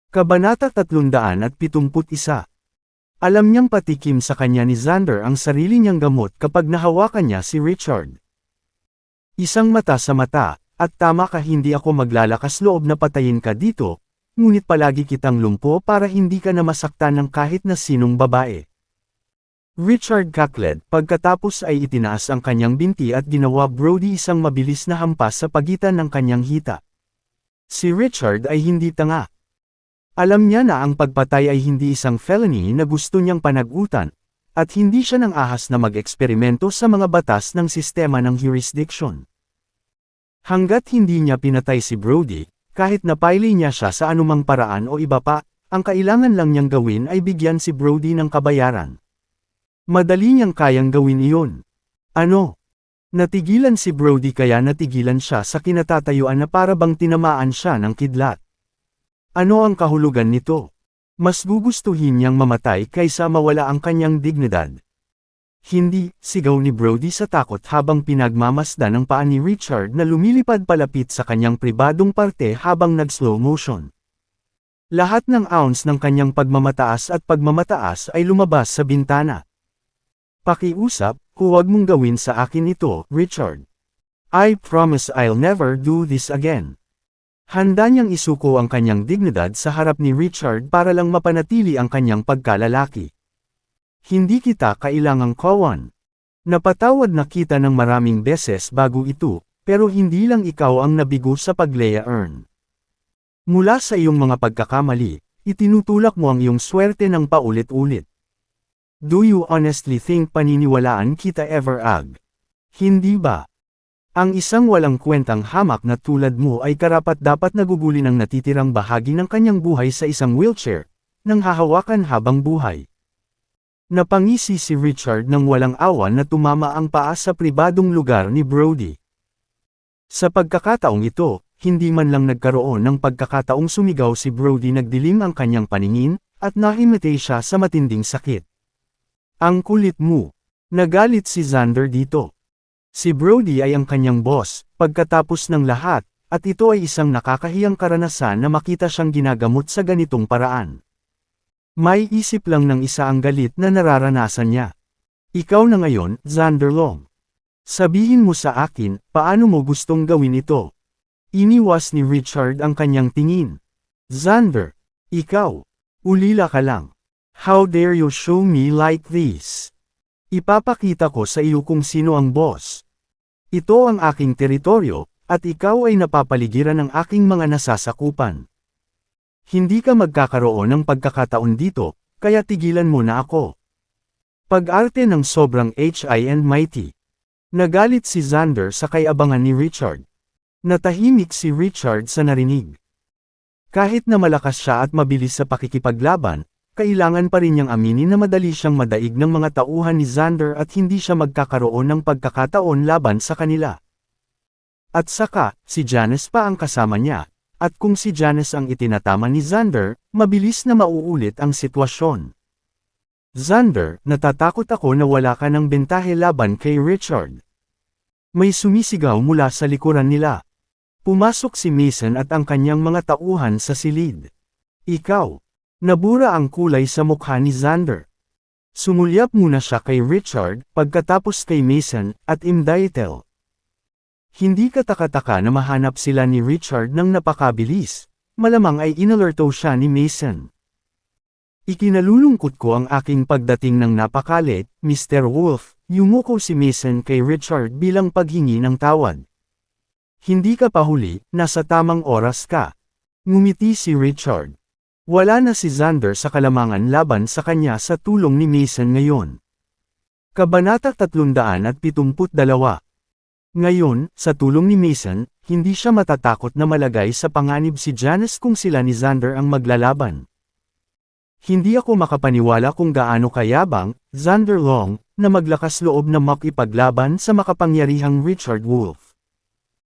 Kabanata 371. Alam niyang patikim sa kanya ni Xander ang sarili niyang gamot kapag nahawakan niya si Richard. Isang mata sa mata, at tama ka, hindi ako maglalakas loob na patayin ka dito, ngunit palagi kitang lumpo para hindi ka na masaktan ng kahit na sinong babae. Richard kakled, pagkatapos ay itinaas ang kanyang binti at ginawa Brody isang mabilis na hampas sa pagitan ng kanyang hita. Si Richard ay hindi tanga. Alam niya na ang pagpatay ay hindi isang felony na gusto niyang panagutan, at hindi siya nang ahas na mag-eksperimento sa mga batas ng sistema ng jurisdiction. Hanggat hindi niya pinatay si Brody, kahit napaili niya siya sa anumang paraan o iba pa, ang kailangan lang niyang gawin ay bigyan si Brody ng kabayaran. Madali niyang kayang gawin iyon. Ano? Natigilan si Brody kaya natigilan siya sa kinatatayuan na para bang tinamaan siya ng kidlat. Ano ang kahulugan nito? Mas gugustuhin niyang mamatay kaysa mawala ang kanyang dignidad. Hindi, sigaw ni Brody sa takot habang pinagmamasdan ang paa ni Richard na lumilipad palapit sa kanyang pribadong parte habang nag-slow motion. Lahat ng ounce ng kanyang pagmamataas at pagmamataas ay lumabas sa bintana. Pakiusap, huwag mong gawin sa akin ito, Richard. I promise I'll never do this again. Handa niyang isuko ang kanyang dignidad sa harap ni Richard para lang mapanatili ang kanyang pagkalalaki. Hindi kita kailangang kawan. Napatawad na kita ng maraming beses bago ito, pero hindi lang ikaw ang nabigo sa pag-Leia-earn. Mula sa iyong mga pagkakamali, itinutulak mo ang iyong swerte ng paulit-ulit. Do you honestly think paniniwalaan kita ever, Ag? Hindi ba? Ang isang walang kwentang hamak na tulad mo ay karapat-dapat naguguli ng natitirang bahagi ng kanyang buhay sa isang wheelchair, nang hahawakan habang buhay. Napangisi si Richard nang walang awa na tumama ang paa sa pribadong lugar ni Brody. Sa pagkakataong ito, hindi man lang nagkaroon ng pagkakataong sumigaw si Brody, nagdilim ang kanyang paningin, at nahimatay siya sa matinding sakit. Ang kulit mo. Nagalit si Xander dito. Si Brody ay ang kanyang boss, pagkatapos ng lahat, at ito ay isang nakakahiyang karanasan na makita siyang ginagamot sa ganitong paraan. May isip lang ng isa ang galit na nararanasan niya. Ikaw na ngayon, Xander Long. Sabihin mo sa akin, paano mo gustong gawin ito? Iniwas ni Richard ang kanyang tingin. Xander, ikaw. Ulila ka lang. How dare you show me like this? Ipapakita ko sa iyo kung sino ang boss. Ito ang aking teritoryo, at ikaw ay napapaligiran ng aking mga nasasakupan. Hindi ka magkakaroon ng pagkakataon dito, kaya tigilan mo na ako. Pag-arte ng sobrang high and mighty. Nagalit si Xander sa kay-abangan ni Richard. Natahimik si Richard sa narinig. Kahit na malakas siya at mabilis sa pakikipaglaban, kailangan pa rin niyang aminin na madali siyang madaig ng mga tauhan ni Xander at hindi siya magkakaroon ng pagkakataon laban sa kanila. At saka, si Janice pa ang kasama niya, at kung si Janice ang itinatama ni Xander, mabilis na mauulit ang sitwasyon. Xander, natatakot ako na wala ka ng bentahe laban kay Richard. May sumisigaw mula sa likuran nila. Pumasok si Mason at ang kanyang mga tauhan sa silid. Ikaw. Nabura ang kulay sa mukha ni Xander. Sumulyap muna siya kay Richard, pagkatapos kay Mason, at Imdaitel. Hindi katakataka na mahanap sila ni Richard ng napakabilis, malamang ay inalerto siya ni Mason. Ikinalulungkot ko ang aking pagdating ng napakalit, Mr. Wolf, yumuko si Mason kay Richard bilang paghingi ng tawad. Hindi ka pahuli, nasa tamang oras ka. Ngumiti si Richard. Wala na si Xander sa kalamangan laban sa kanya sa tulong ni Mason ngayon. Kabanata 372. Ngayon, sa tulong ni Mason, hindi siya matatakot na malagay sa panganib si Janice kung sila ni Xander ang maglalaban. Hindi ako makapaniwala kung gaano kayabang, Xander Long, na maglakas loob na makipaglaban sa makapangyarihang Richard Wolf.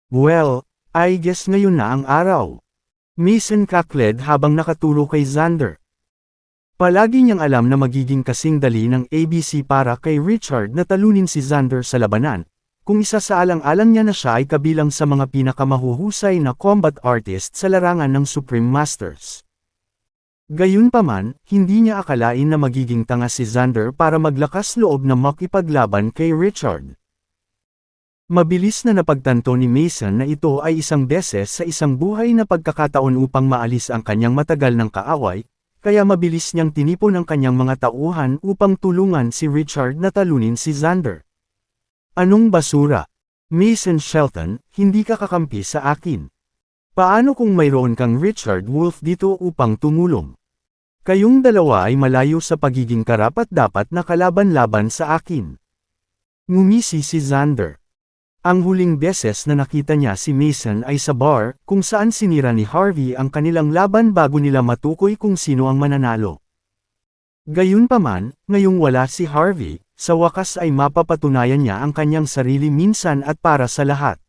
Well, I guess ngayon na ang araw. Mason kakled habang nakaturo kay Xander. Palagi niyang alam na magiging kasing dali ng ABC para kay Richard na talunin si Xander sa labanan, kung isa sa alang-alang niya na siya ay kabilang sa mga pinakamahuhusay na combat artist sa larangan ng Supreme Masters. Gayunpaman, hindi niya akalain na magiging tanga si Xander para maglakas loob na makipaglaban kay Richard. Mabilis na napagtanto ni Mason na ito ay isang beses sa isang buhay na pagkakataon upang maalis ang kanyang matagal ng kaaway, kaya mabilis niyang tinipon ang kanyang mga tauhan upang tulungan si Richard na talunin si Xander. Anong basura? Mason Shelton, hindi ka kakampi sa akin. Paano kung mayroon kang Richard Wolf dito upang tumulong? Kayong dalawa ay malayo sa pagiging karapat-dapat na kalaban-laban sa akin. Ngumisi si Xander. Ang huling beses na nakita niya si Mason ay sa bar, kung saan sinira ni Harvey ang kanilang laban bago nila matukoy kung sino ang mananalo. Gayunpaman, ngayong wala si Harvey, sa wakas ay mapapatunayan niya ang kanyang sarili minsan at para sa lahat.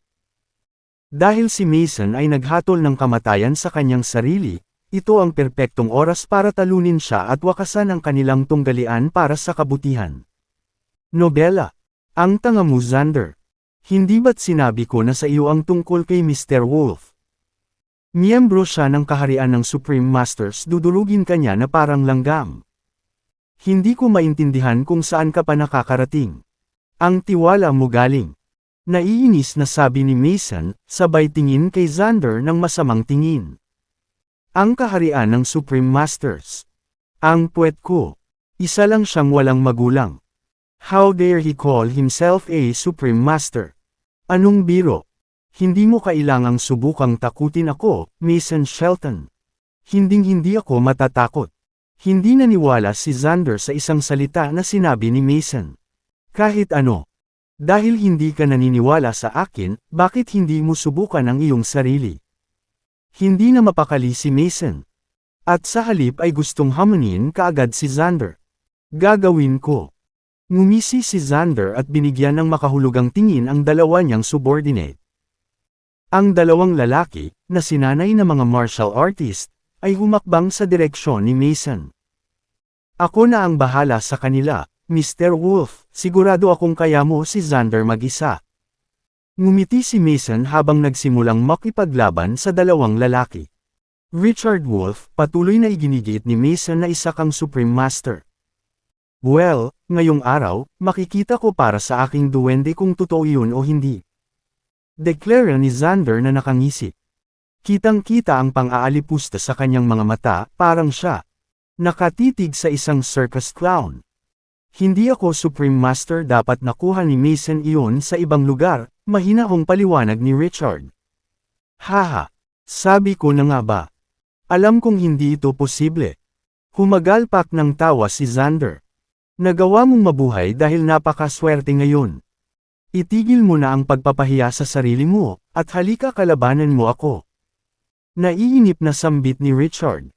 Dahil si Mason ay naghatol ng kamatayan sa kanyang sarili, ito ang perpektong oras para talunin siya at wakasan ang kanilang tunggalian para sa kabutihan. Nobela. Ang tanga mo Xander. Hindi ba't sinabi ko na sa iyo ang tungkol kay Mr. Wolf? Miyembro siya ng kaharian ng Supreme Masters, dudulugin ka niya na parang langgam. Hindi ko maintindihan kung saan ka pa nakakarating. Ang tiwala mo galing. Naiinis na sabi ni Mason, sabay tingin kay Xander ng masamang tingin. Ang kaharian ng Supreme Masters. Ang puwet ko. Isa lang siyang walang magulang. How dare he call himself a Supreme Master? Anong biro? Hindi mo kailangang subukang takutin ako, Mason Shelton. Hinding-hindi ako matatakot. Hindi naniwala si Xander sa isang salita na sinabi ni Mason. Kahit ano. Dahil hindi ka naniniwala sa akin, bakit hindi mo subukan ang iyong sarili? Hindi na mapakali si Mason. At sa halip ay gustong hamunin kaagad si Xander. Gagawin ko. Ngumisi si Xander at binigyan ng makahulugang tingin ang dalawa niyang subordinate. Ang dalawang lalaki, na sinanay na mga martial artist, ay humakbang sa direksyon ni Mason. Ako na ang bahala sa kanila, Mr. Wolf, sigurado akong kaya mo si Xander mag-isa. Ngumiti si Mason habang nagsimulang makipaglaban sa dalawang lalaki. Richard Wolf, patuloy na iginigiit ni Mason na isa kang Supreme Master. Well, ngayong araw, makikita ko para sa aking duwende kung totoo yun o hindi. Deklara ni Xander na nakangisi. Kitang-kita ang pang-aalipusta sa kanyang mga mata, parang siya nakatitig sa isang circus clown. Hindi ako Supreme Master, dapat nakuha ni Mason iyon sa ibang lugar, mahinahong paliwanag ni Richard. Haha, sabi ko na nga ba. Alam kong hindi ito posible. Humagalpak ng tawa si Xander. Nagawa mong mabuhay dahil napakaswerte ngayon. Itigil mo na ang pagpapahiya sa sarili mo, at halika kalabanan mo ako. Naiinip na sambit ni Richard.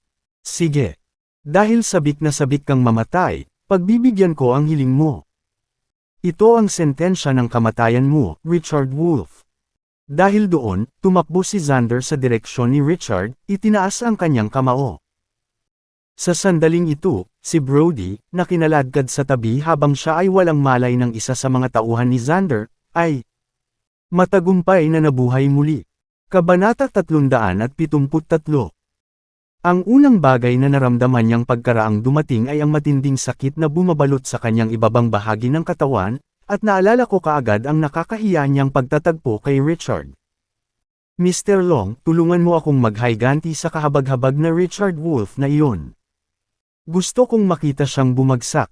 Sige. Dahil sabik na sabik kang mamatay, pagbibigyan ko ang hiling mo. Ito ang sentensya ng kamatayan mo, Richard Wolf. Dahil doon, tumakbo si Xander sa direksyon ni Richard, itinaas ang kanyang kamao. Sa sandaling ito, si Brody, na kinaladkad sa tabi habang siya ay walang malay ng isa sa mga tauhan ni Xander, ay matagumpay na nabuhay muli. Kabanata 373. Ang unang bagay na naramdaman niyang pagkaraang dumating ay ang matinding sakit na bumabalot sa kanyang ibabang bahagi ng katawan, at naalala ko kaagad ang nakakahiya niyang pagtatagpo kay Richard. Mr. Long, tulungan mo akong maghayganti sa kahabag-habag na Richard Wolf na iyon. Gusto kong makita siyang bumagsak.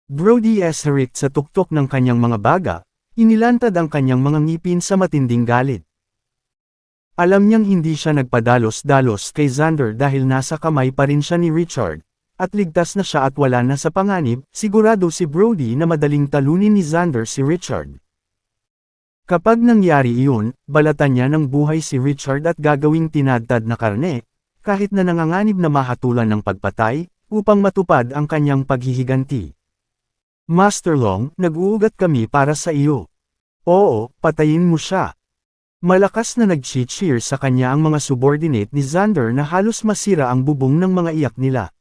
Brody Eserick sa tuktok ng kanyang mga baga, inilantad ang kanyang mga ngipin sa matinding galit. Alam niyang hindi siya nagpadalos-dalos kay Xander dahil nasa kamay pa rin siya ni Richard, at ligtas na siya at wala na sa panganib, sigurado si Brody na madaling talunin ni Xander si Richard. Kapag nangyari iyon, balatan niya ng buhay si Richard at gagawing tinadtad na karne, kahit na nanganganib na mahatulan ng pagpatay, upang matupad ang kanyang paghihiganti. Master Long, nag-uugat kami para sa iyo. Oo, patayin mo siya. Malakas na nag-cheer sa kanya ang mga subordinate ni Xander na halos masira ang bubong ng mga iyak nila.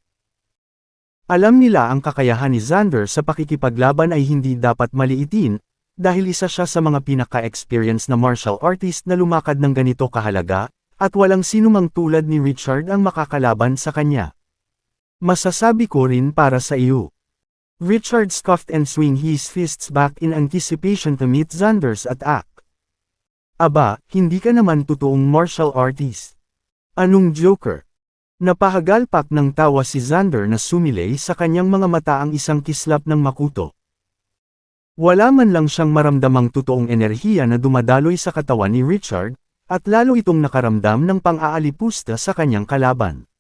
Alam nila ang kakayahan ni Xander sa pakikipaglaban ay hindi dapat maliitin, dahil isa siya sa mga pinaka-experience na martial artist na lumakad ng ganito kahalaga, at walang sinumang tulad ni Richard ang makakalaban sa kanya. Masasabi ko rin para sa iyo. Richard scoffed and swing his fists back in anticipation to meet Xander's attack. Aba, hindi ka naman totoong martial artist. Anong joker? Napahagalpak ng tawa si Xander na sumilay sa kanyang mga mata ang isang kislap ng makuto. Wala man lang siyang maramdamang totoong enerhiya na dumadaloy sa katawan ni Richard, at lalo itong nakaramdam ng pang-aalipusta sa kanyang kalaban.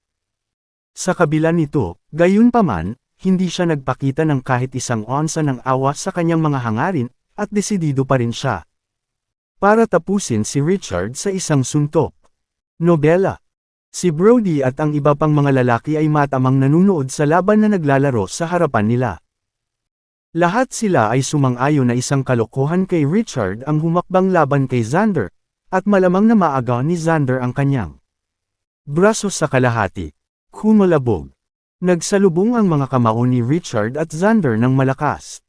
Sa kabila nito, gayunpaman, hindi siya nagpakita ng kahit isang onsa ng awa sa kanyang mga hangarin, at desidido pa rin siya para tapusin si Richard sa isang suntok. Nobela. Si Brody at ang iba pang mga lalaki ay matamang nanunood sa laban na naglalaro sa harapan nila. Lahat sila ay sumang-ayon na isang kalokohan kay Richard ang humakbang laban kay Xander, at malamang na maagaw ni Xander ang kanyang braso sa kalahati. Kumalabog. Nagsalubong ang mga kamao ni Richard at Xander ng malakas.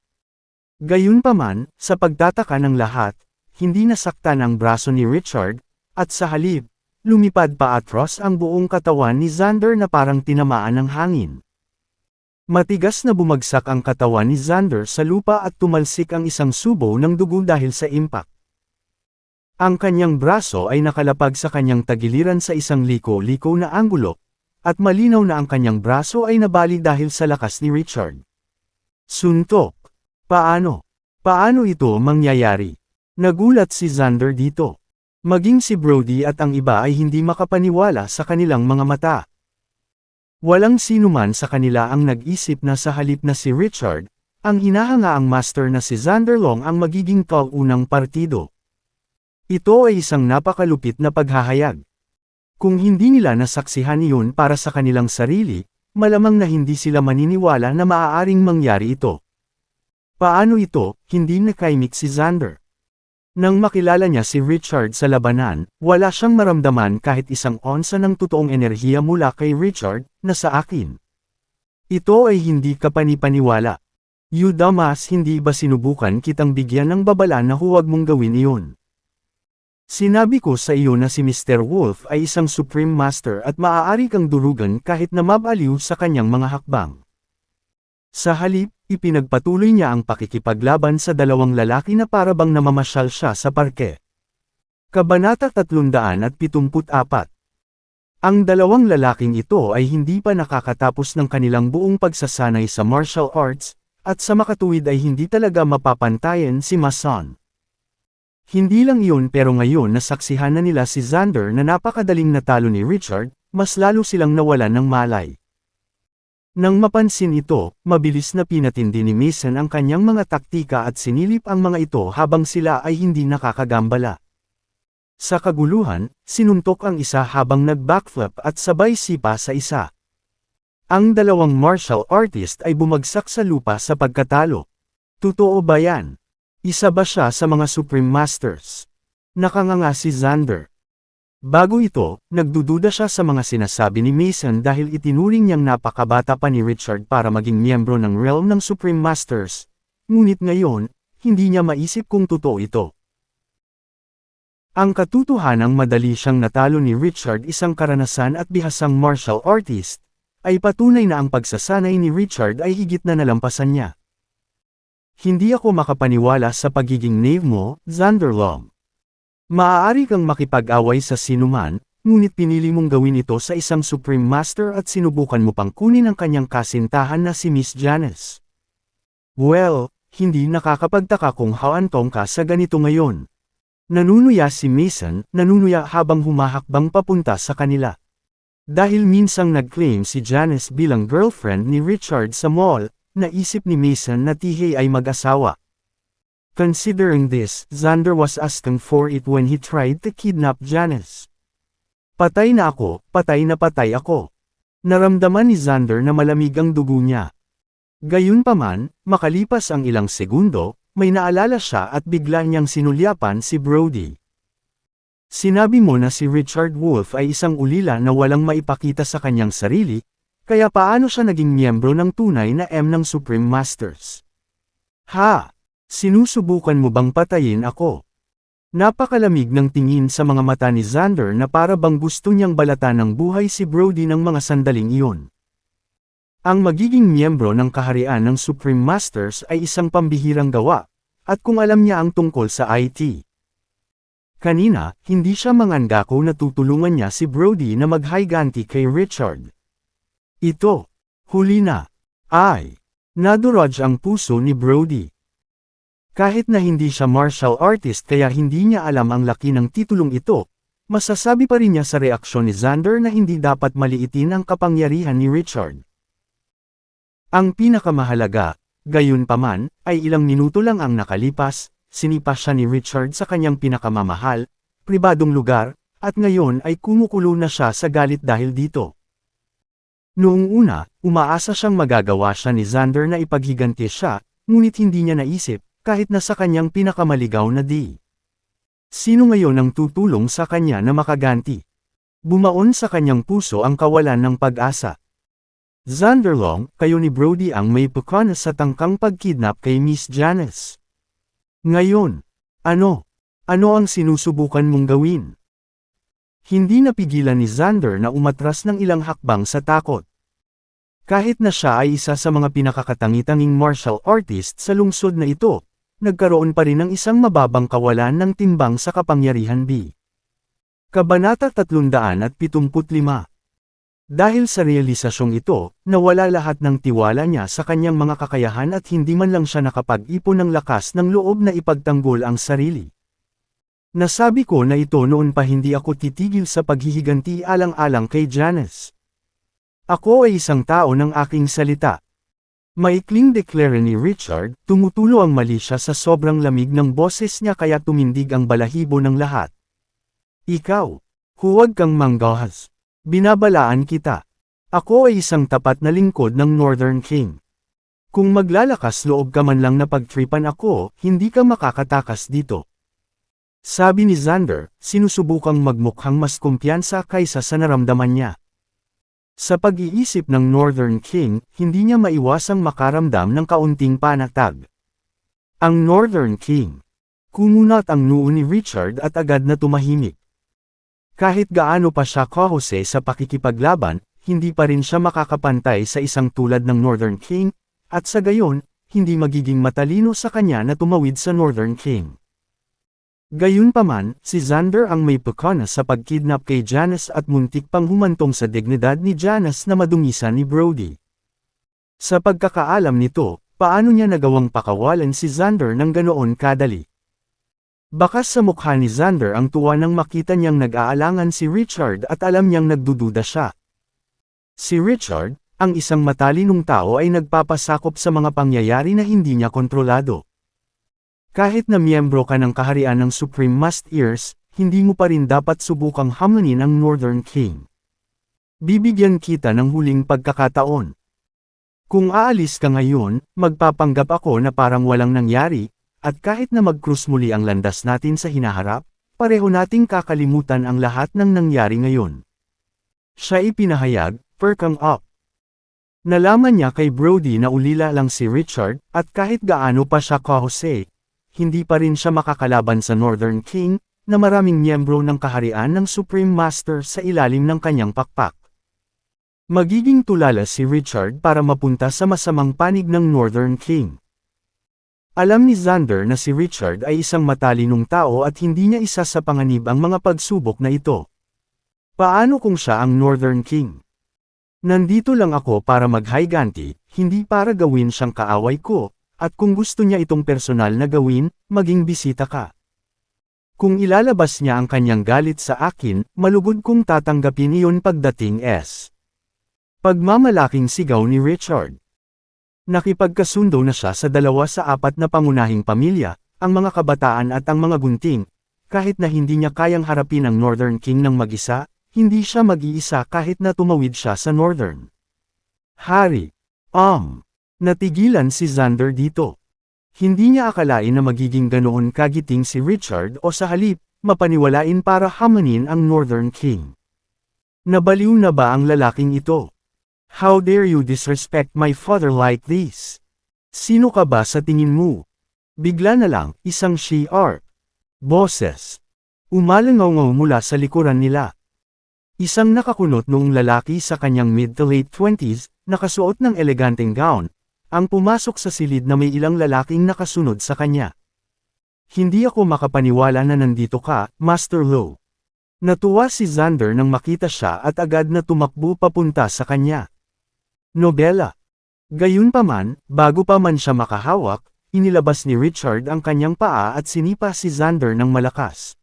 Gayunpaman, sa pagtataka ng lahat, hindi nasaktan ang braso ni Richard, at sa halip, lumipad pa atros ang buong katawan ni Xander na parang tinamaan ng hangin. Matigas na bumagsak ang katawan ni Xander sa lupa at tumalsik ang isang subo ng dugo dahil sa impact. Ang kanyang braso ay nakalapag sa kanyang tagiliran sa isang liko-liko na anggulo, at malinaw na ang kanyang braso ay nabali dahil sa lakas ni Richard. Suntok. Paano? Paano ito mangyayari? Nagulat si Xander dito. Maging si Brody at ang iba ay hindi makapaniwala sa kanilang mga mata. Walang sinuman sa kanila ang nag-isip na sa halip na si Richard, ang hinahangaang master na si Xander Long ang magiging kaunang partido. Ito ay isang napakalupit na paghahayag. Kung hindi nila nasaksihan iyon para sa kanilang sarili, malamang na hindi sila maniniwala na maaaring mangyari ito. Paano ito, hindi nakaimik si Xander? Nang makilala niya si Richard sa labanan, wala siyang maramdaman kahit isang onsa ng totoong enerhiya mula kay Richard, na sa akin. Ito ay hindi ka panipaniwala. You dumbass, hindi ba sinubukan kitang bigyan ng babala na huwag mong gawin iyon? Sinabi ko sa iyo na si Mr. Wolf ay isang Supreme Master at maaari kang durugan kahit na mabaliw sa kanyang mga hakbang. Sa halip, ipinagpatuloy niya ang pakikipaglaban sa dalawang lalaki na parabang namamasyal siya sa parke. Kabanata 374. Ang dalawang lalaking ito ay hindi pa nakakatapos ng kanilang buong pagsasanay sa martial arts, at sa makatuwid ay hindi talaga mapapantayan si Mason. Hindi lang iyon pero ngayon nasaksihan na nila si Xander na napakadaling natalo ni Richard, mas lalo silang nawalan ng malay. Nang mapansin ito, mabilis na pinatindi ni Mason ang kanyang mga taktika at sinilip ang mga ito habang sila ay hindi nakakagambala. Sa kaguluhan, sinuntok ang isa habang nag-backflip at sabay sipa sa isa. Ang dalawang martial artist ay bumagsak sa lupa sa pagkatalo. Totoo ba yan? Isa ba siya sa mga Supreme Masters? Nakanganga si Xander. Bago ito, nagdududa siya sa mga sinasabi ni Mason dahil itinuring niyang napakabata pa ni Richard para maging miyembro ng realm ng Supreme Masters, ngunit ngayon, hindi niya maisip kung totoo ito. Ang katotohanang madali siyang natalo ni Richard, isang karanasan at bihasang martial artist, ay patunay na ang pagsasanay ni Richard ay higit na nalampasan niya. Hindi ako makapaniwala sa pagiging knave mo, Xander Long. Maaari kang makipag-away sa sinuman, ngunit pinili mong gawin ito sa isang Supreme Master at sinubukan mo pang kunin ang kanyang kasintahan na si Miss Janice. Well, hindi nakakapagtaka kung haantong ka sa ganito ngayon. Nanunuya si Mason, nanunuya habang humahakbang papunta sa kanila. Dahil minsang nag-claim si Janice bilang girlfriend ni Richard sa mall, naisip ni Mason na tihe ay mag-asawa. Considering this, Xander was asking for it when he tried to kidnap Janice. Patay na ako, patay na patay ako. Naramdaman ni Xander na malamig ang dugo niya. Gayunpaman, makalipas ang ilang segundo, may naalala siya at bigla niyang sinulyapan si Brody. Sinabi mo na si Richard Wolf ay isang ulila na walang maipakita sa kanyang sarili, kaya paano siya naging miyembro ng tunay na M ng Supreme Masters? Ha? Sinusubukan mo bang patayin ako? Napakalamig ng tingin sa mga mata ni Xander na para bang gusto niyang balatan ng buhay si Brody ng mga sandaling iyon. Ang magiging miyembro ng kaharian ng Supreme Masters ay isang pambihirang gawa, at kung alam niya ang tungkol sa IT. Kanina, hindi siya mangangako na tutulungan niya si Brody na maghiganti kay Richard. Ito, huli na, ay, nadurog ang puso ni Brody. Kahit na hindi siya martial artist kaya hindi niya alam ang laki ng titulong ito, masasabi pa rin niya sa reaksyon ni Xander na hindi dapat maliitin ang kapangyarihan ni Richard. Ang pinakamahalaga, gayunpaman, ay ilang minuto lang ang nakalipas, sinipa siya ni Richard sa kanyang pinakamamahal, pribadong lugar, at ngayon ay kumukulo na siya sa galit dahil dito. Noong una, umaasa siyang magagawa siya ni Xander na ipaghiganti siya, ngunit hindi niya naisip, kahit na sa kanyang pinakamaligaw na di. Sino ngayon ang tutulong sa kanya na makaganti? Bumaon sa kanyang puso ang kawalan ng pag-asa. Xander Long, kayo ni Brody ang may pukana sa tangkang pagkidnap kay Miss Janice. Ngayon, ano ang sinusubukan mong gawin? Hindi napigilan ni Xander na umatras ng ilang hakbang sa takot. Kahit na siya ay isa sa mga pinakakatangi-tanging martial artist sa lungsod na ito, nagkaroon pa rin ng isang mababang kawalan ng timbang sa kapangyarihan B. Kabanata 375. Dahil sa realisasyong ito, nawala lahat ng tiwala niya sa kanyang mga kakayahan at hindi man lang siya nakapag-ipon ng lakas ng loob na ipagtanggol ang sarili. Nasabi ko na ito noon pa hindi ako titigil sa paghihiganti alang-alang kay Janice. Ako ay isang tao ng aking salita. Maikling deklara ni Richard, tumutulo ang mali siya sa sobrang lamig ng boses niya kaya tumindig ang balahibo ng lahat. Ikaw, huwag kang manggahas. Binabalaan kita. Ako ay isang tapat na lingkod ng Northern King. Kung maglalakas loob ka man lang na pagtripan ako, hindi ka makakatakas dito. Sabi ni Xander, sinusubukang magmukhang mas kumpiyansa kaysa sa naramdaman niya. Sa pag-iisip ng Northern King, hindi niya maiwasang makaramdam ng kaunting panatag. Ang Northern King. Kumunat ang noo ni Richard at agad na tumahimik. Kahit gaano pa siya kahose sa pakikipaglaban, hindi pa rin siya makakapantay sa isang tulad ng Northern King, at sa gayon, hindi magiging matalino sa kanya na tumawid sa Northern King. Gayunpaman, si Xander ang may pukana sa pagkidnap kay Janice at muntik pang humantong sa dignidad ni Janice na madungisan ni Brody. Sa pagkakaalam nito, paano niya nagawang pakawalan si Xander ng ganoon kadali? Bakas sa mukha ni Xander ang tuwa nang makita niyang nag-aalangan si Richard at alam niyang nagdududa siya. Si Richard, ang isang matalinong tao ay nagpapasakop sa mga pangyayari na hindi niya kontrolado. Kahit na miyembro ka ng kaharian ng Supreme Masters, hindi mo pa rin dapat subukang hamanin ang Northern King. Bibigyan kita ng huling pagkakataon. Kung aalis ka ngayon, magpapanggap ako na parang walang nangyari, at kahit na mag-cruise muli ang landas natin sa hinaharap, pareho nating kakalimutan ang lahat ng nangyari ngayon. Siya ipinahayag, perkang up. Nalaman niya kay Brody na ulila lang si Richard, at kahit gaano pa siya kahose, hindi pa rin siya makakalaban sa Northern King, na maraming miyembro ng kaharian ng Supreme Master sa ilalim ng kanyang pakpak. Magiging tulala si Richard para mapunta sa masamang panig ng Northern King. Alam ni Xander na si Richard ay isang matalinong tao at hindi niya isa sa panganib ang mga pagsubok na ito. Paano kung siya ang Northern King? Nandito lang ako para maghiganti, hindi para gawin siyang kaaway ko, at kung gusto niya itong personal na gawin, maging bisita ka. Kung ilalabas niya ang kanyang galit sa akin, malugod kong tatanggapin iyon pagdating S. Pagmamalaking sigaw ni Richard. Nakipagkasundo na siya sa 2 sa 4 na pangunahing pamilya, ang mga kabataan at ang mga gunting. Kahit na hindi niya kayang harapin ang Northern King ng mag-isa, hindi siya mag-iisa kahit na tumawid siya sa Northern. Hari. Natigilan si Xander dito. Hindi niya akalain na magiging ganoon kagiting si Richard o sa halip, mapaniwalain para hamanin ang Northern King. Nabaliw na ba ang lalaking ito? How dare you disrespect my father like this? Sino ka ba sa tingin mo? Bigla na lang, isang she-ark. Boses. Umalangaw mula sa likuran nila. Isang nakakunot noong lalaki sa kanyang mid to late 20s, nakasuot ng eleganteng gown, ang pumasok sa silid na may ilang lalaking nakasunod sa kanya. Hindi ako makapaniwala na nandito ka, Master Lo. Natuwa si Xander nang makita siya at agad na tumakbo papunta sa kanya. Nobela. Gayunpaman, bago pa man siya makahawak, inilabas ni Richard ang kanyang paa at sinipa si Xander ng malakas.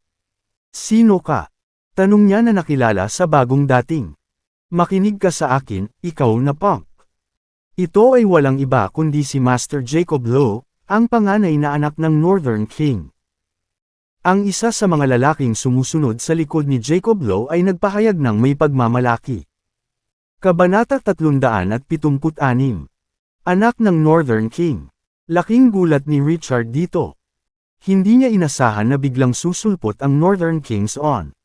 Sino ka? Tanong niya na nakilala sa bagong dating. Makinig ka sa akin, ikaw na punk. Ito ay walang iba kundi si Master Jacob Lo, ang panganay na anak ng Northern King. Ang isa sa mga lalaking sumusunod sa likod ni Jacob Lo ay nagpahayag ng may pagmamalaki. Kabanata 376. Anak ng Northern King. Laking gulat ni Richard dito. Hindi niya inasahan na biglang susulpot ang Northern Kings on.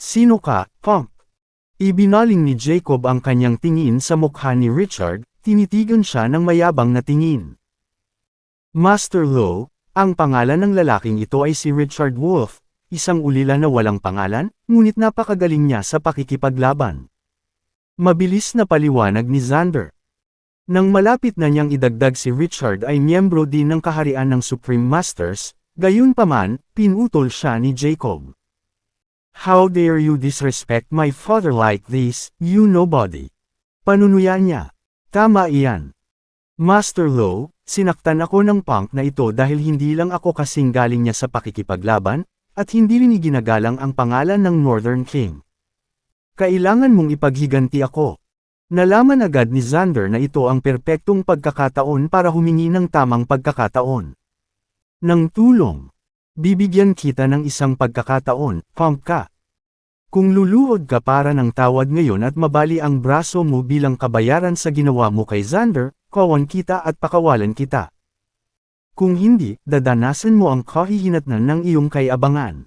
Sino ka, punk? Ibinaling ni Jacob ang kanyang tingin sa mukha ni Richard, tinitigan siya ng mayabang na tingin. Master Lo, ang pangalan ng lalaking ito ay si Richard Wolf, isang ulila na walang pangalan, ngunit napakagaling niya sa pakikipaglaban. Mabilis na paliwanag ni Xander. Nang malapit na niyang idagdag si Richard ay miyembro din ng kaharian ng Supreme Masters, gayunpaman, pinutol siya ni Jacob. How dare you disrespect my father like this, you nobody? Panunuya niya. Tama iyan. Master Lo, sinaktan ako ng punk na ito dahil hindi lang ako kasing galing niya sa pakikipaglaban, at hindi rin iginagalang ang pangalan ng Northern King. Kailangan mong ipaghiganti ako. Nalaman agad ni Xander na ito ang perpektong pagkakataon para humingi ng tamang pagkakataon. Ng tulong. Bibigyan kita ng isang pagkakataon, punk ka. Kung luluhod ka para ng tawad ngayon at mabali ang braso mo bilang kabayaran sa ginawa mo kay Xander, kawan kita at pakawalan kita. Kung hindi, dadanasan mo ang kahihinatnan ng iyong kayabangan.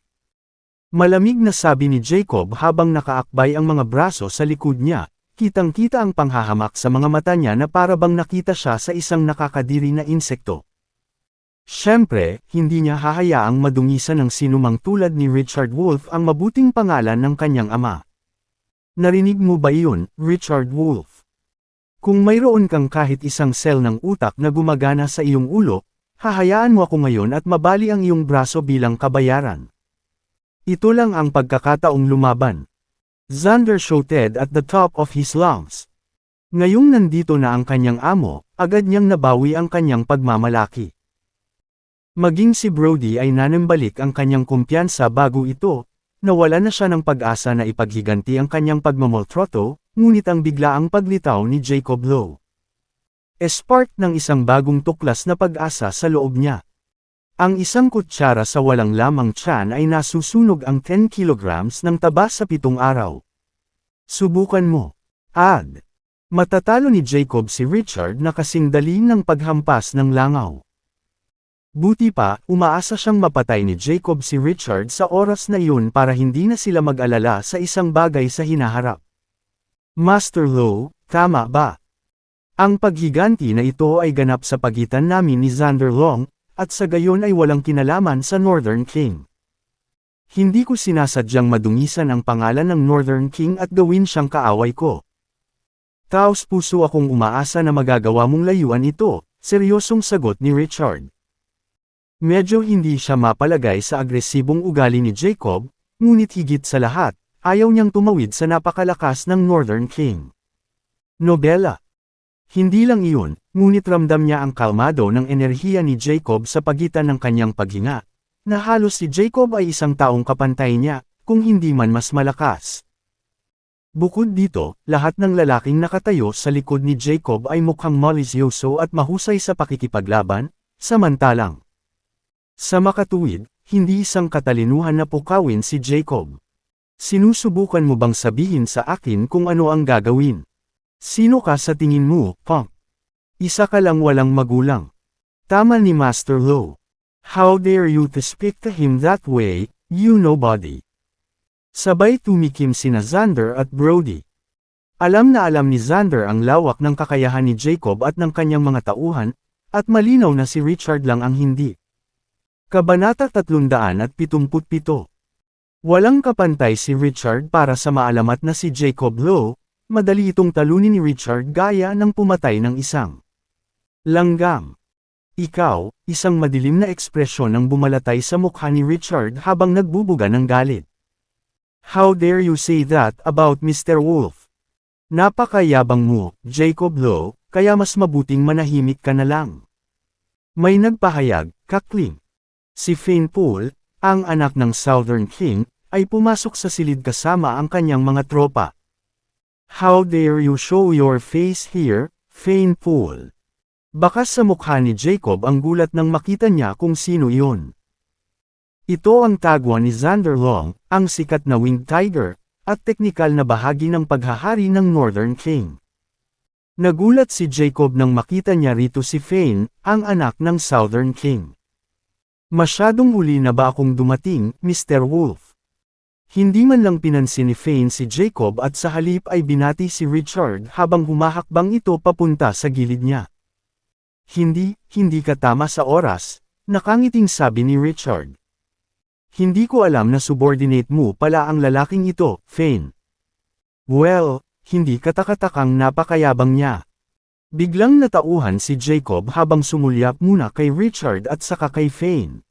Malamig na sabi ni Jacob habang nakaakbay ang mga braso sa likod niya, kitang-kita ang panghahamak sa mga mata niya na para bang nakita siya sa isang nakakadiri na insekto. Siyempre, hindi niya hahayaang madungisan ng sinumang tulad ni Richard Wolf ang mabuting pangalan ng kanyang ama. Narinig mo ba iyon, Richard Wolf? Kung mayroon kang kahit isang sel ng utak na gumagana sa iyong ulo, hahayaan mo ako ngayon at mabali ang iyong braso bilang kabayaran. Ito lang ang pagkakataong lumaban. Xander shouted at the top of his lungs. Ngayong nandito na ang kanyang amo, agad niyang nabawi ang kanyang pagmamalaki. Maging si Brody ay nanambalik ang kanyang kumpiyansa bago ito, nawala na siya ng pag-asa na ipaghiganti ang kanyang pagmamoltroto, ngunit ang biglaang paglitaw ni Jacob Lo. Spark ng isang bagong tuklas na pag-asa sa loob niya. Ang isang kutsara sa walang lamang tiyan ay nasusunog ang 10 kilograms ng taba sa 7 araw. Subukan mo. Ad. Matatalo ni Jacob si Richard na kasing dali ng paghampas ng langaw. Buti pa, umaasa siyang mapatay ni Jacob si Richard sa oras na iyon para hindi na sila mag-alala sa isang bagay sa hinaharap. Master Lo, tama ba? Ang paghiganti na ito ay ganap sa pagitan namin ni Xander Long, at sa gayon ay walang kinalaman sa Northern King. Hindi ko sinasadyang madungisan ang pangalan ng Northern King at gawin siyang kaaway ko. Taos puso akong umaasa na magagawa mong layuan ito, seryosong sagot ni Richard. Medyo hindi siya mapalagay sa agresibong ugali ni Jacob, ngunit higit sa lahat, ayaw niyang tumawid sa napakalakas ng Northern King. Nobela. Hindi lang iyon, ngunit ramdam niya ang kalmado ng enerhiya ni Jacob sa pagitan ng kanyang paghinga, na halos si Jacob ay isang taong kapantay niya, kung hindi man mas malakas. Bukod dito, lahat ng lalaking nakatayo sa likod ni Jacob ay mukhang malisyoso at mahusay sa pakikipaglaban, samantalang sa makatuwid, hindi isang katalinuhan na pukawin si Jacob. Sinusubukan mo bang sabihin sa akin kung ano ang gagawin? Sino ka sa tingin mo, punk? Isa ka lang walang magulang. Tama ni Master Lo. How dare you to speak to him that way, you nobody? Sabay tumikim sina Xander at Brody. Alam na alam ni Xander ang lawak ng kakayahan ni Jacob at ng kanyang mga tauhan, at malinaw na si Richard lang ang hindi. Kabanata 377. Walang kapantay si Richard para sa maalamat na si Jacob Lowe, madali itong talunin ni Richard gaya ng pumatay ng isang langgam. Ikaw, isang madilim na ekspresyon ang bumalatay sa mukha ni Richard habang nagbubuga ng galit. How dare you say that about Mr. Wolf? Napakayabang mo, Jacob Lowe, kaya mas mabuting manahimik ka na lang. May nagpahayag, kakling. Si Fane Poole, ang anak ng Southern King, ay pumasok sa silid kasama ang kanyang mga tropa. How dare you show your face here, Fane Poole? Bakas sa mukha ni Jacob ang gulat nang makita niya kung sino iyon. Ito ang tagwa ni Xander Long, ang sikat na winged tiger, at teknikal na bahagi ng paghahari ng Northern King. Nagulat si Jacob nang makita niya rito si Fane, ang anak ng Southern King. Masyadong huli na ba akong dumating, Mr. Wolf? Hindi man lang pinansin ni Fane si Jacob at sa halip ay binati si Richard habang humahakbang ito papunta sa gilid niya. Hindi ka tama sa oras, nakangiting sabi ni Richard. Hindi ko alam na subordinate mo pala ang lalaking ito, Fane. Well, hindi katakatakang napakayabang niya. Biglang natauhan si Jacob habang sumulyap muna kay Richard at saka kay Fane.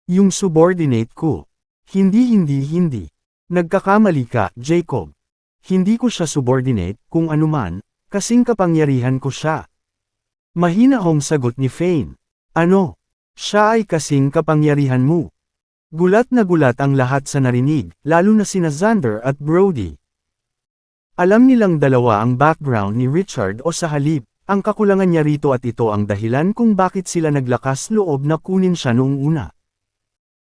Yung subordinate ko. Hindi. Nagkakamali ka, Jacob. Hindi ko siya subordinate, kung anuman, kasing kapangyarihan ko siya. Mahinahong sagot ni Fane. Ano? Siya ay kasing kapangyarihan mo. Gulat na gulat ang lahat sa narinig, lalo na sina Xander at Brody. Alam nilang dalawa ang background ni Richard o sa halip, ang kakulangan niya rito at ito ang dahilan kung bakit sila naglakas loob na kunin siya noong una.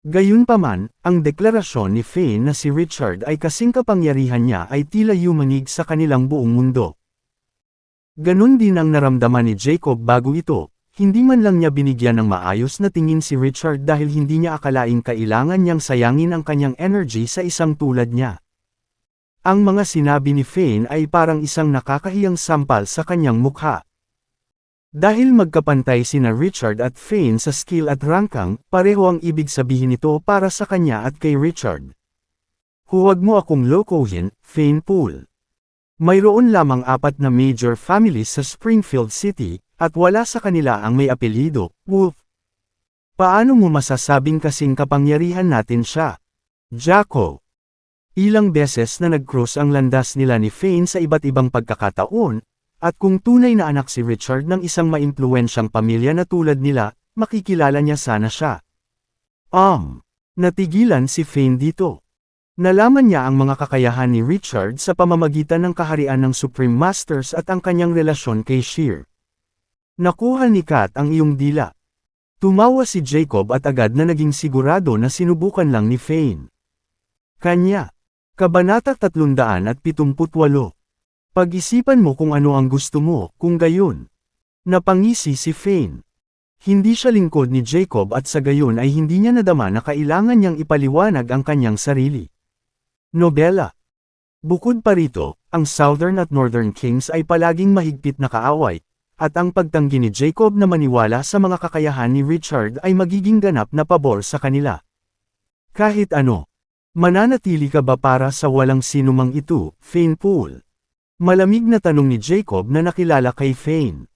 Gayunpaman, ang deklarasyon ni Fane na si Richard ay kasing kapangyarihan niya ay tila yumanig sa kanilang buong mundo. Ganon din ang naramdaman ni Jacob bago ito, hindi man lang niya binigyan ng maayos na tingin si Richard dahil hindi niya akalaing kailangan niyang sayangin ang kanyang energy sa isang tulad niya. Ang mga sinabi ni Fane ay parang isang nakakahiyang sampal sa kanyang mukha. Dahil magkapantay sina Richard at Fane sa skill at rangkang, pareho ang ibig sabihin nito para sa kanya at kay Richard. Huwag mo akong lokohin, Fane Poole. Mayroon lamang 4 na major families sa Springfield City, at wala sa kanila ang may apelyido, Wolf. Paano mo masasabing kasing kapangyarihan natin siya? Jacko. Ilang beses na nag-cross ang landas nila ni Fane sa iba't ibang pagkakataon, at kung tunay na anak si Richard ng isang maimpluwensyang pamilya na tulad nila, makikilala niya sana siya. Natigilan si Fane dito. Nalaman niya ang mga kakayahan ni Richard sa pamamagitan ng kaharian ng Supreme Masters at ang kanyang relasyon kay Sheer. Nakuha ni Kat ang iyong dila. Tumawa si Jacob at agad na naging sigurado na sinubukan lang ni Fane. Kanya. Kabanata 378. Pag-isipan mo kung ano ang gusto mo, kung gayon. Napangisi si Fane. Hindi siya lingkod ni Jacob at sa gayon ay hindi niya nadama na kailangan niyang ipaliwanag ang kanyang sarili. Nobela. Bukod pa rito, ang Southern at Northern Kings ay palaging mahigpit na kaaway, at ang pagtanggi ni Jacob na maniwala sa mga kakayahan ni Richard ay magiging ganap na pabor sa kanila. Kahit ano, mananatili ka ba para sa walang sinumang ito, Fane Poole? Malamig na tanong ni Jacob na nakilala kay Fane.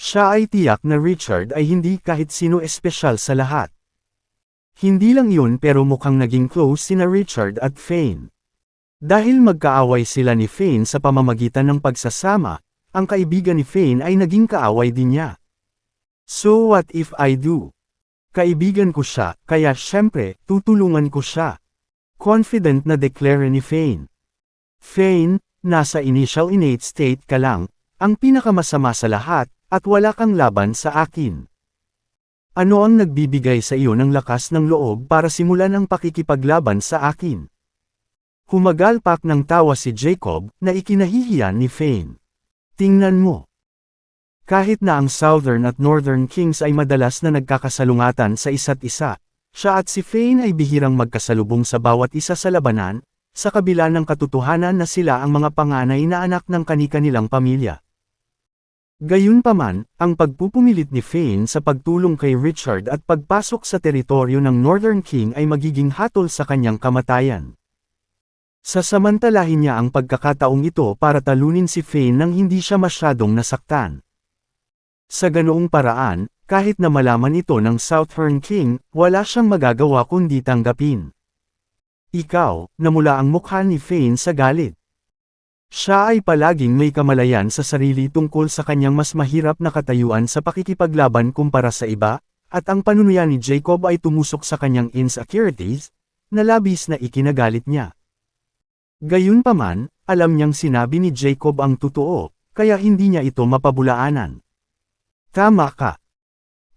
Siya ay tiyak na Richard ay hindi kahit sino espesyal sa lahat. Hindi lang yun pero mukhang naging close sina Richard at Fane. Dahil magkaaway sila ni Fane sa pamamagitan ng pagsasama, ang kaibigan ni Fane ay naging kaaway din niya. So what if I do? Kaibigan ko siya, kaya syempre, tutulungan ko siya. Confident na declare ni Fane. Fane, nasa initial innate state ka lang, ang pinakamasama sa lahat, at wala kang laban sa akin. Ano ang nagbibigay sa iyo ng lakas ng loob para simulan ang pakikipaglaban sa akin? Humagalpak ng tawa si Jacob, na ikinahihiyan ni Fane. Tingnan mo. Kahit na ang Southern at Northern Kings ay madalas na nagkakasalungatan sa isa't isa, siya at si Fane ay bihirang magkasalubong sa bawat isa sa labanan, sa kabila ng katotohanan na sila ang mga panganay na anak ng kani-kanilang pamilya. Gayunpaman, ang pagpupumilit ni Fane sa pagtulong kay Richard at pagpasok sa teritoryo ng Northern King ay magiging hatol sa kanyang kamatayan. Sasamantalahin niya ang pagkakataong ito para talunin si Fane nang hindi siya masyadong nasaktan. Sa ganoong paraan, kahit na malaman ito ng Southern King, wala siyang magagawa kundi tanggapin. Ikaw, namula ang mukha ni Fane sa galit. Siya ay palaging may kamalayan sa sarili tungkol sa kanyang mas mahirap na katayuan sa pakikipaglaban kumpara sa iba, at ang panunuya ni Jacob ay tumusok sa kanyang insecurities, na labis na ikinagalit niya. Gayunpaman, alam niyang sinabi ni Jacob ang totoo, kaya hindi niya ito mapabulaanan. Tama ka.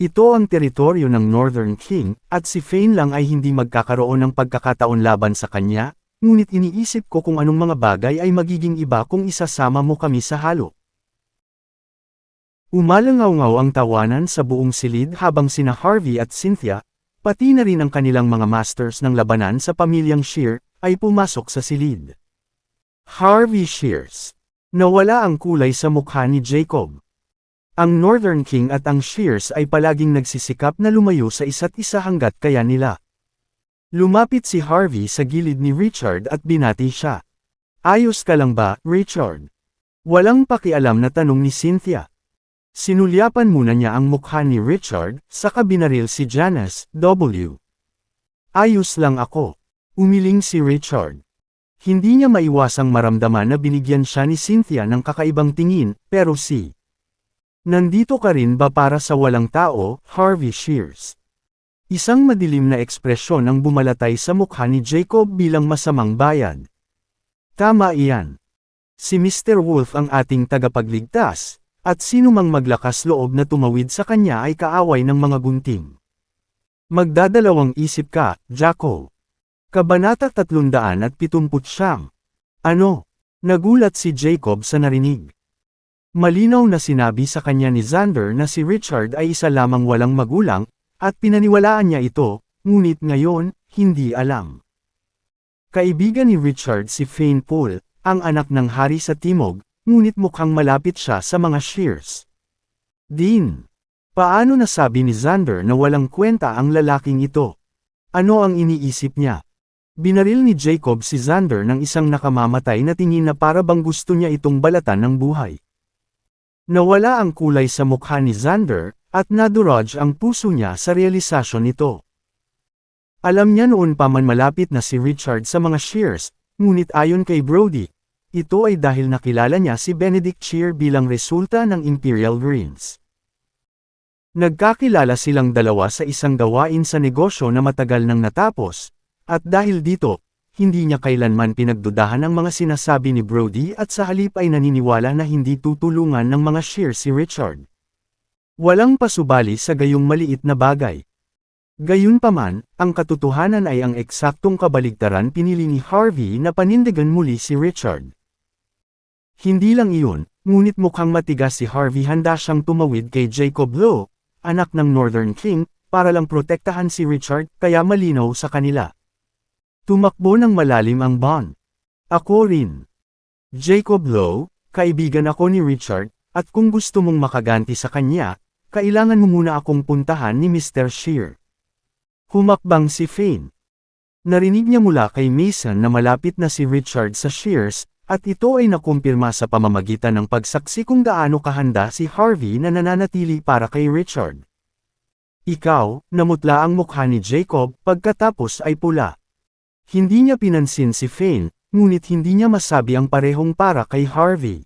Ito ang teritoryo ng Northern King, at si Fane lang ay hindi magkakaroon ng pagkakataon laban sa kanya, ngunit iniisip ko kung anong mga bagay ay magiging iba kung isasama mo kami sa halo. Umalangaw-ngaw ang tawanan sa buong silid habang sina Harvey at Cynthia, pati na rin ang kanilang mga masters ng labanan sa pamilyang Shear, ay pumasok sa silid. Harvey Shears. Nawala ang kulay sa mukha ni Jacob. Ang Northern King at ang Shears ay palaging nagsisikap na lumayo sa isa't isa hanggat kaya nila. Lumapit si Harvey sa gilid ni Richard at binati siya. Ayos ka lang ba, Richard? Walang pakialam na tanong ni Cynthia. Sinulyapan muna niya ang mukha ni Richard, saka binaril si Janice, W. Ayos lang ako. Umiling si Richard. Hindi niya maiwasang maramdaman na binigyan siya ni Cynthia ng kakaibang tingin, pero nandito ka rin ba para sa walang tao, Harvey Shears? Isang madilim na ekspresyon ang bumalatay sa mukha ni Jacob bilang masamang bayad. Tama iyan. Si Mr. Wolf ang ating tagapagligtas, at sino mang maglakas loob na tumawid sa kanya ay kaaway ng mga gunting. Magdadalawang isip ka, Jaco. Kabanata 379. Ano? Nagulat si Jacob sa narinig. Malinaw na sinabi sa kanya ni Xander na si Richard ay isa lamang walang magulang, at pinaniwalaan niya ito, ngunit ngayon, hindi alam. Kaibigan ni Richard si Fane Poole, ang anak ng hari sa Timog, ngunit mukhang malapit siya sa mga Shears. Dean. Paano nasabi ni Xander na walang kwenta ang lalaking ito? Ano ang iniisip niya? Binaril ni Jacob si Xander ng isang nakamamatay na tingin na para bang gusto niya itong balatan ng buhay. Nawala ang kulay sa mukha ni Xander, at nadurog ang puso niya sa realisasyon nito. Alam niya noon pa man malapit na si Richard sa mga Shears, ngunit ayon kay Brody, ito ay dahil nakilala niya si Benedict Shear bilang resulta ng Imperial Greens. Nagkakilala silang dalawa sa isang gawain sa negosyo na matagal nang natapos, at dahil dito, hindi niya kailanman pinagdudahan ang mga sinasabi ni Brody at sa halip ay naniniwala na hindi tutulungan ng mga Shear si Richard. Walang pasubali sa gayong maliit na bagay. Gayunpaman, ang katotohanan ay ang eksaktong kabaligtaran pinili ni Harvey na panindigan muli si Richard. Hindi lang iyon, ngunit mukhang matigas si Harvey handa siyang tumawid kay Jacob Lowe, anak ng Northern King, para lang protektahan si Richard, kaya malinaw sa kanila. Tumakbo ng malalim ang bond. Ako rin. Jacob Lowe, kaibigan ako ni Richard, at kung gusto mong makaganti sa kanya, kailangan mo muna akong puntahan ni Mr. Shear. Humakbang si Fane. Narinig niya mula kay Mason na malapit na si Richard sa Shears, at ito ay nakumpirma sa pamamagitan ng pagsaksi kung gaano kahanda si Harvey na nananatili para kay Richard. Ikaw, namutla ang mukha ni Jacob, pagkatapos ay pula. Hindi niya pinansin si Fane, ngunit hindi niya masabi ang parehong para kay Harvey.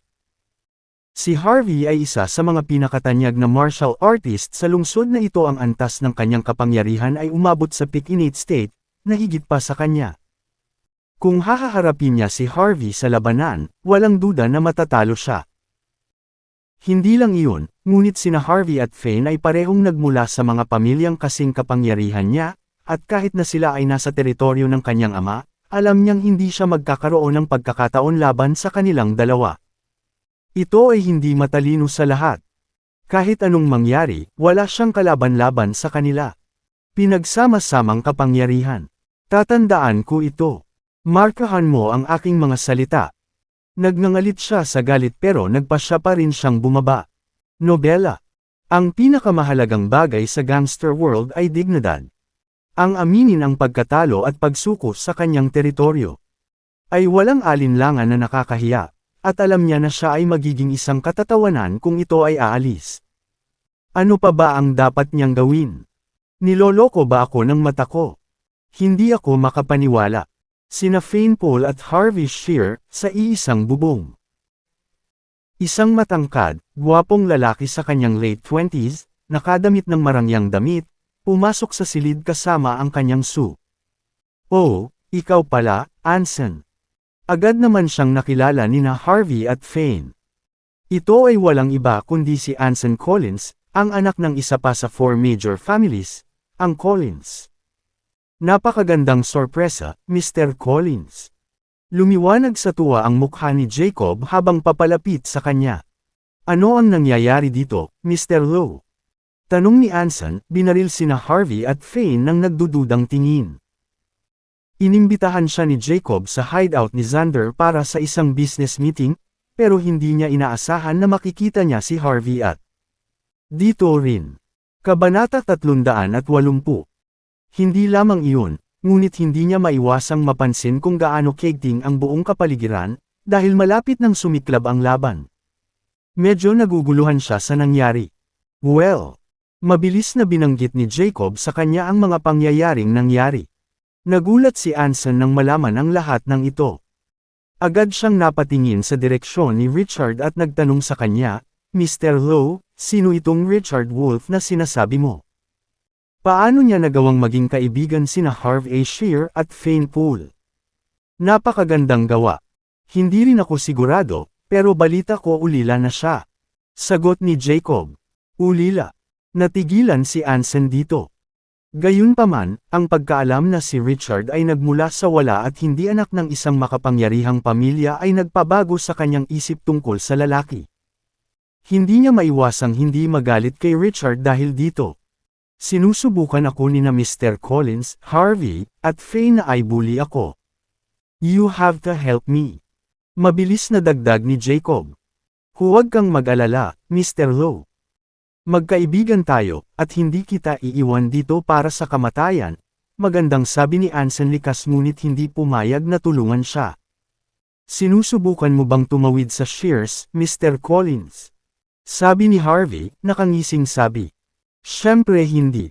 Si Harvey ay isa sa mga pinakatanyag na martial artist sa lungsod na ito. Ang antas ng kanyang kapangyarihan ay umabot sa peak innate state, na higit pa sa kanya. Kung hahaharapin niya si Harvey sa labanan, walang duda na matatalo siya. Hindi lang iyon, ngunit sina Harvey at Fane ay parehong nagmula sa mga pamilyang kasing kapangyarihan niya, at kahit na sila ay nasa teritoryo ng kanyang ama, alam niyang hindi siya magkakaroon ng pagkakataon laban sa kanilang dalawa. Ito ay hindi matalino sa lahat. Kahit anong mangyari, wala siyang kalaban-laban sa kanila. Pinagsama-samang kapangyarihan. Tatandaan ko ito. Markahan mo ang aking mga salita. Nagngangalit siya sa galit pero nagpasya pa rin siyang bumaba. Nobela. Ang pinakamahalagang bagay sa gangster world ay dignidad. Ang aminin ang pagkatalo at pagsuko sa kanyang teritoryo. Ay walang alinlangan na nakakahiya, at alam niya na siya ay magiging isang katatawanan kung ito ay aalis. Ano pa ba ang dapat niyang gawin? Niloloko ba ako ng mata ko? Hindi ako makapaniwala. Sina Fane Pohl at Harvey Shearer sa iisang bubong. Isang matangkad, gwapong lalaki sa kanyang late 20s, nakadamit ng marangyang damit, pumasok sa silid kasama ang kanyang Sue. Oh, ikaw pala, Anson. Agad naman siyang nakilala nina Harvey at Fane. Ito ay walang iba kundi si Anson Collins, ang anak ng isa pa sa 4 major families, ang Collins. Napakagandang sorpresa, Mr. Collins. Lumiwanag sa tuwa ang mukha ni Jacob habang papalapit sa kanya. Ano ang nangyayari dito, Mr. Lowe? Tanong ni Anson, binaril sina Harvey at Fane ng nagdududang tingin. Inimbitahan siya ni Jacob sa hideout ni Xander para sa isang business meeting, pero hindi niya inaasahan na makikita niya si Harvey at dito rin. Kabanata 380. Hindi lamang iyon, ngunit hindi niya maiwasang mapansin kung gaano kaigting ang buong kapaligiran, dahil malapit nang sumiklab ang laban. Medyo naguguluhan siya sa nangyari. Well, mabilis na binanggit ni Jacob sa kanya ang mga pangyayaring nangyari. Nagulat si Anson nang malaman ang lahat ng ito. Agad siyang napatingin sa direksyon ni Richard at nagtanong sa kanya, Mr. Lowe, sino itong Richard Wolf na sinasabi mo? Paano niya nagawang maging kaibigan sina Harvey Shearer at Fane Pohl? Napakagandang gawa. Hindi rin ako sigurado, pero balita ko ulila na siya. Sagot ni Jacob. Ulila. Natigilan si Anson dito. Gayunpaman, ang pagkaalam na si Richard ay nagmula sa wala at hindi anak ng isang makapangyarihang pamilya ay nagpabago sa kanyang isip tungkol sa lalaki. Hindi niya maiwasang hindi magalit kay Richard dahil dito. Sinusubukan ako ni na Mr. Collins, Harvey, at Fane na ay bully ako. You have to help me. Mabilis na dagdag ni Jacob. Huwag kang mag-alala, Mr. Lowe. Magkaibigan tayo, at hindi kita iiwan dito para sa kamatayan. Magandang sabi ni Anson likas ngunit hindi pumayag na tulungan siya. Sinusubukan mo bang tumawid sa Shears, Mr. Collins? Sabi ni Harvey, nakangising sabi. Siyempre hindi.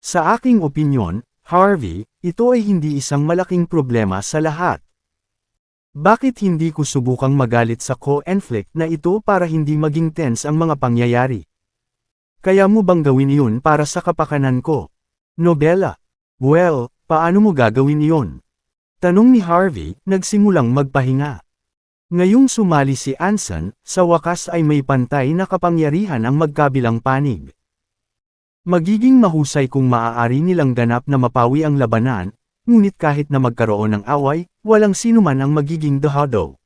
Sa aking opinyon, Harvey, ito ay hindi isang malaking problema sa lahat. Bakit hindi ko subukang magalit sa conflict na ito para hindi maging tense ang mga pangyayari? Kaya mo bang gawin iyon para sa kapakanan ko? Nobela. Well, paano mo gagawin iyon? Tanong ni Harvey, nagsimulang magpahinga. Ngayong sumali si Anson, sa wakas ay may pantay na kapangyarihan ang magkabilang panig. Magiging mahusay kung maaari nilang ganap na mapawi ang labanan, ngunit kahit na magkaroon ng away, walang sinuman ang magiging dahado.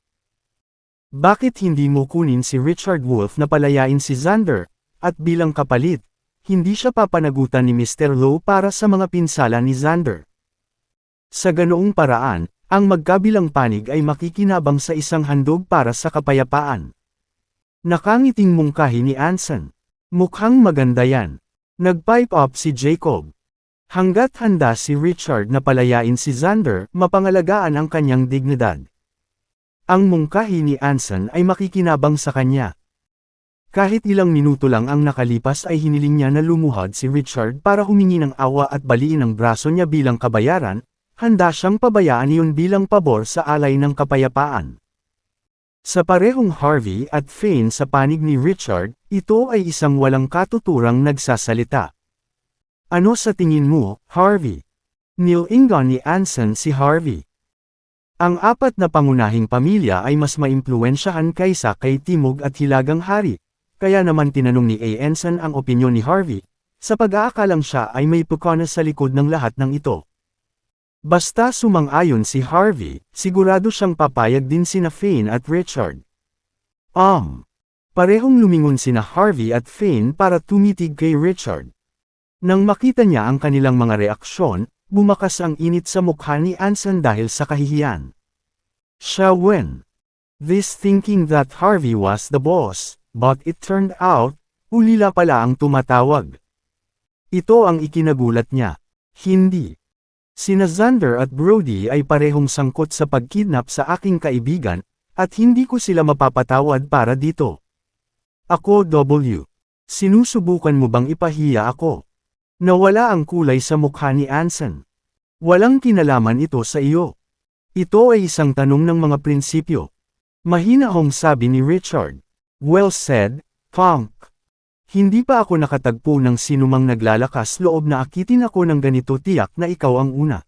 Bakit hindi mo kunin si Richard Wolf na palayain si Xander, at bilang kapalit, hindi siya papanagutan ni Mr. Lowe para sa mga pinsala ni Xander? Sa ganoong paraan, ang magkabilang panig ay makikinabang sa isang handog para sa kapayapaan. Nakangiting mungkahi ni Anson. Mukhang maganda yan. Nag-pipe up si Jacob. Hanggat handa si Richard na palayain si Xander, mapangalagaan ang kanyang dignidad. Ang mungkahi ni Anson ay makikinabang sa kanya. Kahit ilang minuto lang ang nakalipas ay hiniling niya na lumuhod si Richard para humingi ng awa at baliin ang braso niya bilang kabayaran, handa siyang pabayaan iyon bilang pabor sa alay ng kapayapaan. Sa parehong Harvey at Fane sa panig ni Richard, ito ay isang walang katuturang nagsasalita. Ano sa tingin mo, Harvey? Nilingon ni Anson si Harvey. Ang apat na pangunahing pamilya ay mas maimpluwensyahan kaysa kay Timog at Hilagang Hari, kaya naman tinanong ni Anson ang opinyon ni Harvey, sa pag-aakalang siya ay may pukana sa likod ng lahat ng ito. Basta sumang-ayon si Harvey, sigurado siyang papayag din sina Fane at Richard. Parehong lumingon sina Harvey at Fane para tumitig kay Richard. Nang makita niya ang kanilang mga reaksyon, bumakas ang init sa mukha ni Anson dahil sa kahihiyan. Siya went this thinking that Harvey was the boss, but it turned out, Ulila pala ang tumatawag. Ito ang ikinagulat niya. Hindi. Sina Xander at Brody ay parehong sangkot sa pagkidnap sa aking kaibigan, at hindi ko sila mapapatawad para dito. Ako W. Sinusubukan mo bang ipahiya ako? Nawala ang kulay sa mukha ni Anson. Walang kinalaman ito sa iyo. Ito ay isang tanong ng mga prinsipyo. Mahinahong sabi ni Richard. Well said, punk. Hindi pa ako nakatagpo ng sinumang naglalakas loob na akitin ako ng ganito, tiyak na ikaw ang una.